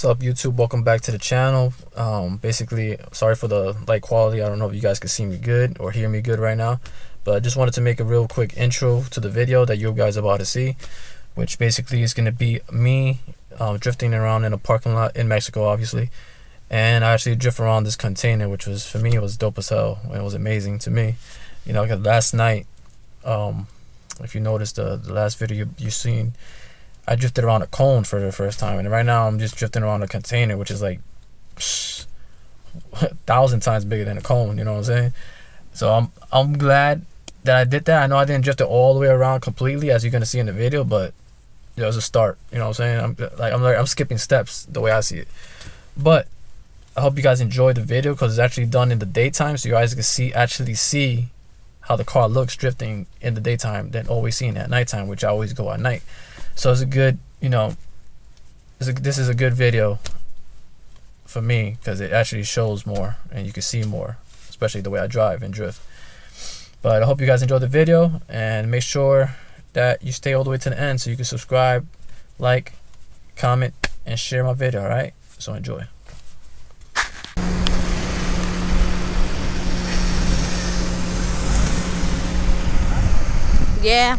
up, YouTube? Welcome back to the channel. Basically, sorry for the light quality. I don't know if you guys can see me good or hear me good right now, but I just wanted to make a real quick intro to the video that you guys are about to see, which basically is going to be me drifting around in a parking lot in Mexico, obviously. And I actually drift around this container, which was, for me, it was dope as hell. It was amazing to me. You know, because last night, if you noticed the last video you seen, I drifted around a cone for the first time, and right now I'm just drifting around a container, which is like 1,000 times bigger than a cone. You know what I'm saying? So I'm glad that I did that. I know I didn't drift it all the way around completely, as you're gonna see in the video, but it was a start. You know what I'm saying? I'm skipping steps the way I see it. But I hope you guys enjoyed the video because it's actually done in the daytime, so you guys can actually see how the car looks drifting in the daytime than always seeing at nighttime, which I always go at night. So it's a good, you know, this is a good video for me because it actually shows more and you can see more, especially the way I drive and drift. But I hope you guys enjoyed the video, and make sure that you stay all the way to the end so you can subscribe, like, comment, and share my video, alright? So enjoy. Yeah.